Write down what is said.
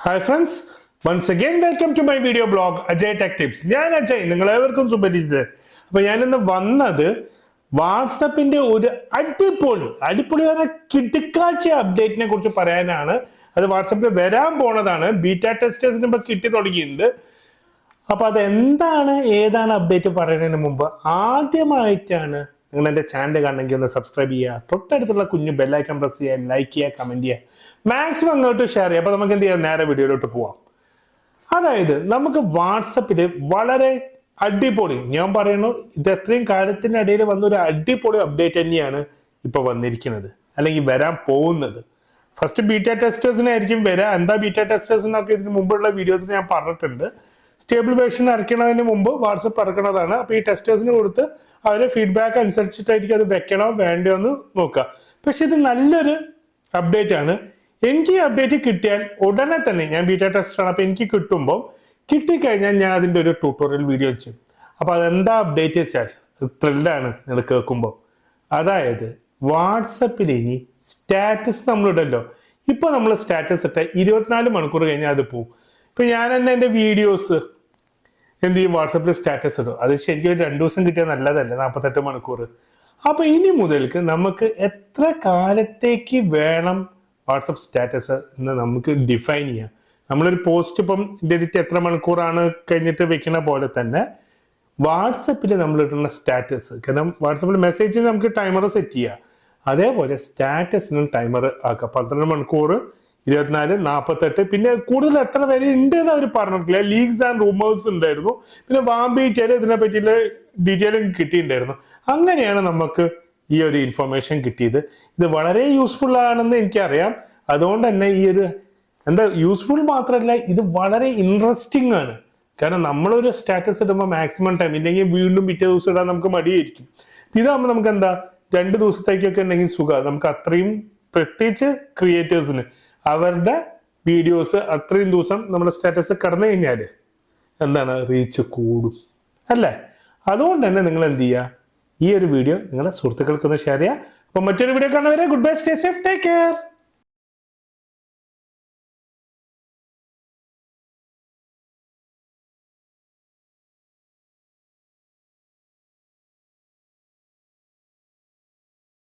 Hi friends, once again welcome to my video blog AjayTechTips. ഞാൻ അജയ്, നിങ്ങളേവർക്കും സുപരിചിതൻ. അപ്പോൾ ഞാൻ ഇന്ന് വന്നത് വാട്സപ്പിന്റെ ഒരു അടിപൊളി കിടുക്കാച്ച അപ്ഡേറ്റിനെ കുറിച്ച് പറയാനാണ്. അത് വാട്സപ്പിൽ വരാൻ പോണതാണ്. ബീറ്റ ടെസ്റ്റേഴ്സിന് ഇപ്പോൾ കിട്ടി തുടങ്ങിയിട്ടുണ്ട്. അപ്പോൾ അതെന്താണ് ഏതാണ് അപ്ഡേറ്റ് പറയുന്നതിന് മുമ്പ് ആദ്യമായിട്ടാണ് നിങ്ങൾ എൻ്റെ ചാനൽ കാണണമെങ്കിൽ ഒന്ന് സബ്സ്ക്രൈബ് ചെയ്യുക, തൊട്ടടുത്തുള്ള കുഞ്ഞു ബെല്ലൈക്കൺ പ്രസ് ചെയ്യുക, ലൈക്ക് ചെയ്യുക, കമൻറ്റ് ചെയ്യുക, മാക്സിമം അങ്ങോട്ട് ഷെയർ ചെയ്യുക. അപ്പോൾ നമുക്ക് എന്ത് ചെയ്യാം, നേരെ വീഡിയോയിലോട്ട് പോവാം. അതായത് നമുക്ക് വാട്സപ്പിൽ വളരെ അടിപൊളി, ഞാൻ പറയുന്നു ഇത് എത്രയും കാലത്തിൻ്റെ ഇടയിൽ വന്നൊരു അടിപൊളി അപ്ഡേറ്റ് തന്നെയാണ് ഇപ്പോൾ വന്നിരിക്കുന്നത്, അല്ലെങ്കിൽ വരാൻ പോകുന്നത്. ഫസ്റ്റ് ബീറ്റ ടെസ്റ്റേഴ്സിനായിരിക്കും വരിക. എന്താ ബീറ്റ ടെസ്റ്റേഴ്സ് എന്നൊക്കെ ഇതിന് മുമ്പുള്ള വീഡിയോസിൽ ഞാൻ പറഞ്ഞിട്ടുണ്ട്. സ്റ്റേബിൾ വേർഷൻ ഇറക്കുന്നതിന് മുമ്പ് വാട്സപ്പ് ഇറക്കുന്നതാണ്. അപ്പോൾ ഈ ടെസ്റ്റേഴ്സിന് കൊടുത്ത് അവരെ ഫീഡ്ബാക്ക് അനുസരിച്ചിട്ടായിരിക്കും അത് വെക്കണോ വേണ്ടയോ എന്ന് നോക്കുക. പക്ഷെ ഇത് നല്ലൊരു അപ്ഡേറ്റ് ആണ്. എനിക്ക് ഈ അപ്ഡേറ്റ് കിട്ടിയാൽ ഉടനെ തന്നെ, ഞാൻ ബീറ്റ ടെസ്റ്ററാണ്, അപ്പോൾ എനിക്ക് കിട്ടിക്കഴിഞ്ഞാൽ ഞാൻ അതിൻ്റെ ഒരു ട്യൂട്ടോറിയൽ വീഡിയോ ചെയ്യും. അപ്പോൾ അതെന്താ അപ്ഡേറ്റ് വെച്ചാൽ ത്രില്ലാണ് നിങ്ങൾ കേൾക്കുമ്പോൾ. അതായത് വാട്സപ്പിൽ ഇനി സ്റ്റാറ്റസ് നമ്മളിടല്ലോ. ഇപ്പോൾ നമ്മൾ സ്റ്റാറ്റസ് ഇട്ട 24 മണിക്കൂർ കഴിഞ്ഞാൽ അത് പോകും. ഇപ്പം ഞാൻ തന്നെ എൻ്റെ വീഡിയോസ് എന്ത് ചെയ്യും, വാട്സപ്പിൽ സ്റ്റാറ്റസ് ഇടും. അത് ശരിക്കും ഒരു 2 ദിവസം കിട്ടിയാൽ നല്ലതല്ല, 48 മണിക്കൂർ. അപ്പോൾ ഇനി മുതൽക്ക് നമുക്ക് എത്ര കാലത്തേക്ക് വേണം വാട്സപ്പ് സ്റ്റാറ്റസ് എന്ന് നമുക്ക് ഡിഫൈൻ ചെയ്യാം. നമ്മളൊരു പോസ്റ്റ് ഇപ്പം ഡെലിറ്റ് എത്ര മണിക്കൂറാണ് കഴിഞ്ഞിട്ട് വെക്കുന്ന പോലെ തന്നെ വാട്സപ്പിൽ നമ്മൾ ഇടുന്ന സ്റ്റാറ്റസ്, കാരണം വാട്സപ്പിൽ മെസ്സേജിന് നമുക്ക് ടൈമർ സെറ്റ് ചെയ്യാം, അതേപോലെ സ്റ്റാറ്റസിനും ടൈമർ ആക്കാം. 12 മണിക്കൂർ, 24, 48, പിന്നെ കൂടുതൽ എത്ര പേര് ഉണ്ട് എന്ന് അവർ പറഞ്ഞിട്ടില്ല. ലീക്സ് ആൻഡ് റൂമേഴ്സ് ഉണ്ടായിരുന്നു. പിന്നെ വാംബീറ്റയിൽ ഇതിനെ പറ്റിയുള്ള ഡീറ്റെയിലും കിട്ടിയിട്ടുണ്ടായിരുന്നു. അങ്ങനെയാണ് നമുക്ക് ഈ ഒരു ഇൻഫർമേഷൻ കിട്ടിയത്. ഇത് വളരെ യൂസ്ഫുൾ ആണെന്ന് എനിക്കറിയാം. അതുകൊണ്ട് തന്നെ ഈ ഒരു യൂസ്ഫുൾ മാത്രമല്ല, ഇത് വളരെ ഇൻട്രസ്റ്റിംഗ് ആണ്. കാരണം നമ്മളൊരു സ്റ്റാറ്റസ് ഇടുമ്പോൾ മാക്സിമം ടൈം, ഇല്ലെങ്കിൽ വീണ്ടും പിറ്റേ ദിവസം ഇടാൻ നമുക്ക് മടിയായിരിക്കും. ഇതാകുമ്പോൾ നമുക്ക് 2 ദിവസത്തേക്കൊക്കെ ഉണ്ടെങ്കിൽ സുഖം. നമുക്ക് അത്രയും, പ്രത്യേകിച്ച് ക്രിയേറ്റേഴ്സിന് അവരുടെ വീഡിയോസ് അത്രയും ദിവസം നമ്മുടെ സ്റ്റാറ്റസ് കടന്നു കഴിഞ്ഞാൽ റീച്ച് കൂടും അല്ലേ? അതുകൊണ്ട് തന്നെ നിങ്ങൾ എന്ത് ചെയ്യുക, ഈ ഒരു വീഡിയോ നിങ്ങളുടെ സുഹൃത്തുക്കൾക്കൊന്ന് ഷെയർ ചെയ്യുക. അപ്പോൾ മറ്റൊരു വീഡിയോ കാണുന്നവരെ good bye, stay safe, take care.